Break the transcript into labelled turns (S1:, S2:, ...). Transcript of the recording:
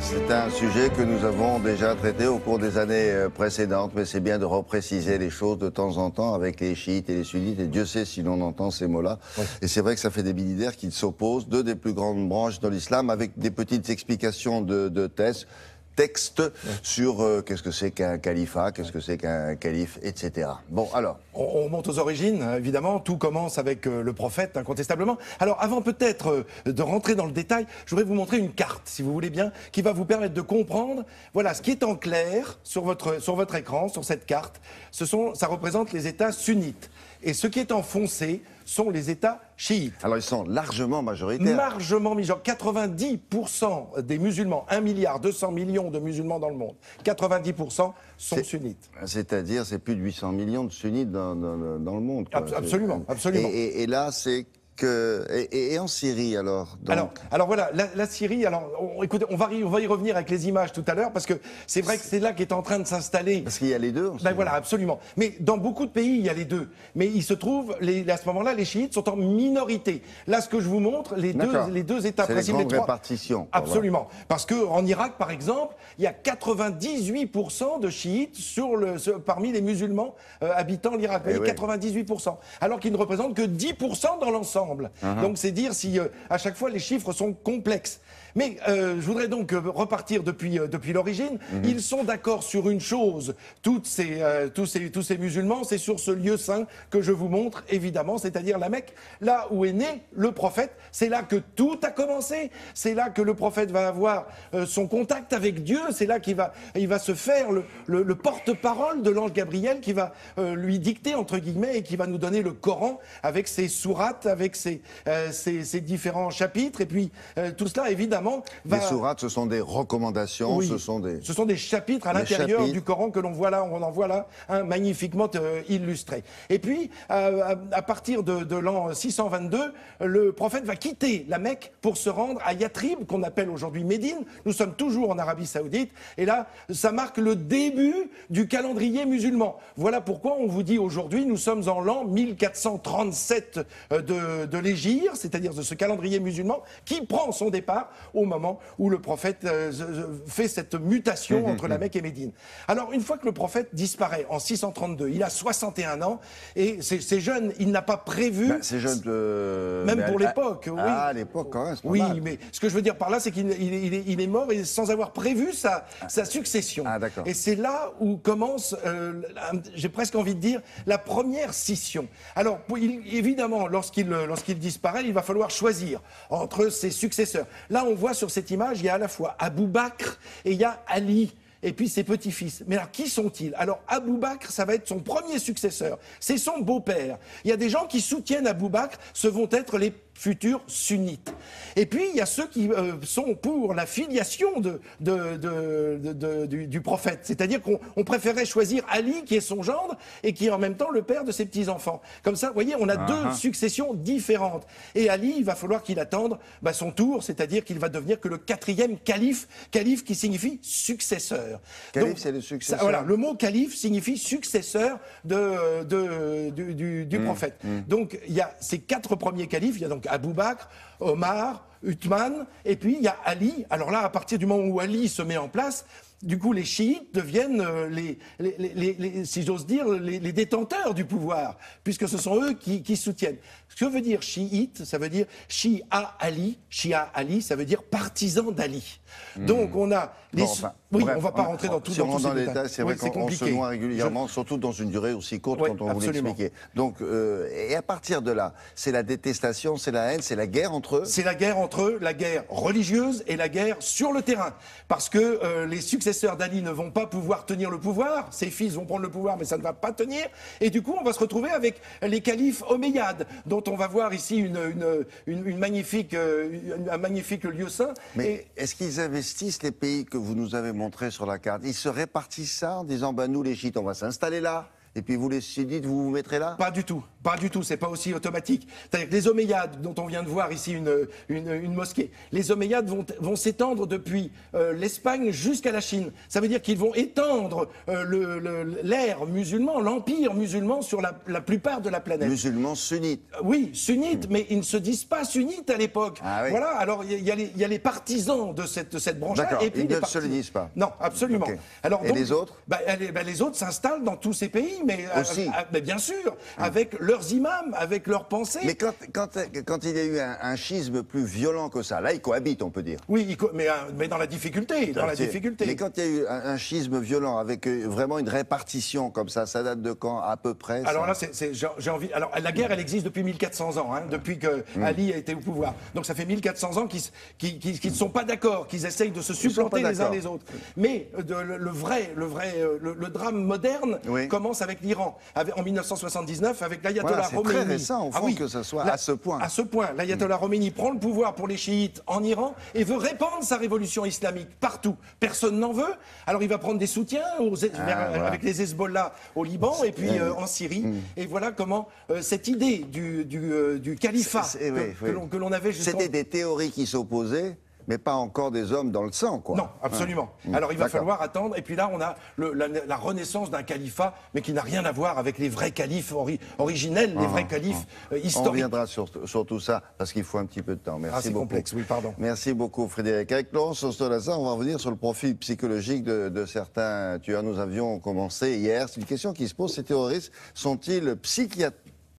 S1: C'est un sujet que nous avons déjà traité au cours des années précédentes, mais c'est bien de repréciser les choses de temps en temps avec les chiites et les sunnites, et Dieu sait si l'on entend ces mots-là. Oui. Et c'est vrai que ça fait des militaires qui s'opposent, deux des plus grandes branches de l'islam, avec des petites explications de texte sur qu'est-ce que c'est qu'un califat, qu'est-ce que c'est qu'un calife, etc. Bon, alors...
S2: On remonte aux origines, évidemment. Tout commence avec le prophète, incontestablement. Alors, avant peut-être de rentrer dans le détail, je voudrais vous montrer une carte, si vous voulez bien, qui va vous permettre de comprendre, voilà, ce qui est en clair sur votre écran, sur cette carte. Ça représente les États sunnites. Et ce qui est en foncé sont les États chiites.
S1: Alors ils sont largement majoritaires.
S2: Largement majoritaires. 90% des musulmans, 1,2 milliard de musulmans dans le monde, 90% sont sunnites.
S1: C'est-à-dire, c'est plus de 800 millions de sunnites dans le monde, quoi.
S2: Absolument, absolument.
S1: Et là, c'est... Et en Syrie, alors donc...
S2: alors voilà, la Syrie, écoutez, on va y revenir avec les images tout à l'heure, parce que c'est vrai que c'est là qu'est en train de s'installer...
S1: Parce qu'il y a les deux.
S2: Ben voilà, absolument. Mais dans beaucoup de pays, il y a les deux. Mais il se trouve, à ce moment-là, les chiites sont en minorité. Là, ce que je vous montre, les deux États principaux...
S1: C'est les grandes répartitions.
S2: Absolument. Parce qu'en Irak, par exemple, il y a 98% de chiites parmi les musulmans habitant l'Irak. 98%. Alors qu'ils ne représentent que 10% dans l'ensemble. Donc c'est dire si à chaque fois les chiffres sont complexes. Mais je voudrais donc repartir depuis l'origine. Ils sont d'accord sur une chose, tous ces musulmans, c'est sur ce lieu saint que je vous montre, évidemment, c'est-à-dire la Mecque, là où est né le prophète. C'est là que tout a commencé. C'est là que le prophète va avoir son contact avec Dieu. C'est là qu'il va se faire le porte-parole de l'ange Gabriel, qui va lui dicter, entre guillemets, et qui va nous donner le Coran avec ses sourates, avec ses différents chapitres. Et puis tout cela, évidemment,
S1: les sourates, ce sont des recommandations,
S2: oui,
S1: ce sont des
S2: chapitres à l'intérieur du Coran que l'on voit là, on en voit là, magnifiquement illustrés. Et puis, à partir de l'an 622, le prophète va quitter la Mecque pour se rendre à Yatrib, qu'on appelle aujourd'hui Médine. Nous sommes toujours en Arabie Saoudite, et là, ça marque le début du calendrier musulman. Voilà pourquoi on vous dit aujourd'hui, nous sommes en l'an 1437 de l'Hégire, c'est-à-dire de ce calendrier musulman, qui prend son départ au moment où le prophète fait cette mutation entre la Mecque et Médine. Alors, une fois que le prophète disparaît en 632, il a 61 ans, et c'est jeune, il n'a pas prévu...
S1: c'est jeune...
S2: Même pour l'époque, oui.
S1: Ah, à l'époque, quand même, c'est pas
S2: oui,
S1: mal.
S2: Mais ce que je veux dire par là, c'est qu'il est mort et sans avoir prévu sa succession.
S1: Ah, d'accord.
S2: Et c'est là où commence, j'ai presque envie de dire, la première scission. Alors, évidemment, lorsqu'il disparaît, il va falloir choisir entre ses successeurs. Là, on voit sur cette image, il y a à la fois Abou Bakr et il y a Ali. Et puis ses petits-fils. Mais alors, qui sont-ils? Alors, Abou Bakr, ça va être son premier successeur. C'est son beau-père. Il y a des gens qui soutiennent Abou Bakr, ce vont être les futurs sunnites. Et puis, il y a ceux qui sont pour la filiation du prophète. C'est-à-dire qu'on préférait choisir Ali, qui est son gendre, et qui est en même temps le père de ses petits-enfants. Comme ça, vous voyez, on a deux successions différentes. Et Ali, il va falloir qu'il attende son tour, c'est-à-dire qu'il va devenir que le 4e calife qui signifie successeur.
S1: Calife, c'est le successeur.
S2: Voilà, le mot calife signifie successeur du prophète. Donc, il y a ces 4 premiers califes, il y a donc Abou Bakr, Omar, Uthman, et puis il y a Ali. Alors là, à partir du moment où Ali se met en place, du coup, les chiites deviennent, si j'ose dire, les détenteurs du pouvoir, puisque ce sont eux qui soutiennent. Ce que veut dire chiite, ça veut dire Shia Ali, ça veut dire partisan d'Ali. Donc on a les... on ne va pas rentrer dans tout
S1: dans les détails. C'est vrai qu'on se noie régulièrement, surtout dans une durée aussi courte quand on vous l'expliquait. Donc, et à partir de là, c'est la détestation, c'est la haine, c'est la guerre entre eux.
S2: C'est la guerre entre eux, la guerre religieuse et la guerre sur le terrain. Parce que les successeurs d'Ali ne vont pas pouvoir tenir le pouvoir. Ses fils vont prendre le pouvoir, mais ça ne va pas tenir. Et du coup, on va se retrouver avec les califes omeyyades, dont on va voir ici un magnifique lieu saint.
S1: Mais est-ce qu'ils investissent les pays que vous nous avez montrés sur la carte? Ils se répartissent ça en disant, nous les chiites, on va s'installer là. et puis vous les sunnites, vous vous mettrez là?
S2: Pas du tout. Pas du tout, c'est pas aussi automatique. C'est-à-dire que les Omeyyades, dont on vient de voir ici une mosquée, les Omeyyades vont s'étendre depuis l'Espagne jusqu'à la Chine. Ça veut dire qu'ils vont étendre l'ère musulman, l'empire musulman sur la plupart de la planète.
S1: Musulmans sunnites.
S2: Oui, sunnites, mais ils ne se disent pas sunnites à l'époque.
S1: Ah, oui.
S2: Voilà, alors il y a les partisans de cette branche-là.
S1: D'accord, ils ne se le disent pas.
S2: Non, absolument.
S1: Okay.
S2: Alors,
S1: et
S2: donc,
S1: les autres
S2: les autres s'installent dans tous ces pays, mais,
S1: aussi.
S2: mais bien sûr, avec leurs imams, avec leurs pensées.
S1: Mais quand il y a eu un schisme plus violent que ça, là, ils cohabitent, on peut dire.
S2: Oui, mais dans la difficulté.
S1: Mais quand il y a eu un schisme violent avec vraiment une répartition comme ça date de quand à peu près?
S2: Alors là, j'ai envie. Alors la guerre, elle existe depuis 1400 ans, hein, depuis que Ali a été au pouvoir. Donc ça fait 1400 ans qu'ils ne sont pas d'accord, qu'ils essayent de se supplanter les uns les autres. Mais le drame moderne commence avec l'Iran, en 1979, avec l'ayatollah Khomeini.
S1: C'est très récent, au fond, que ce soit à ce point.
S2: À ce point. L'ayatollah Khomeini prend le pouvoir pour les chiites en Iran et veut répandre sa révolution islamique partout. Personne n'en veut. Alors il va prendre des soutiens avec les Hezbollah au Liban et puis en Syrie. Et voilà comment cette idée du califat que l'on avait jusqu'en...
S1: C'était des théories qui s'opposaient, mais pas encore des hommes dans le sang, quoi.
S2: Non, absolument. Alors il va falloir attendre. Et puis là, on a la renaissance d'un califat, mais qui n'a rien à voir avec les vrais califes originels, les vrais califes historiques.
S1: On reviendra sur tout ça, parce qu'il faut un petit peu de temps. Merci beaucoup.
S2: Complexe, oui, pardon.
S1: Merci beaucoup, Frédéric. Avec Laurence Ostolassa, on va revenir sur le profil psychologique de certains tueurs. Nous avions commencé hier. C'est une question qui se pose. Ces terroristes sont-ils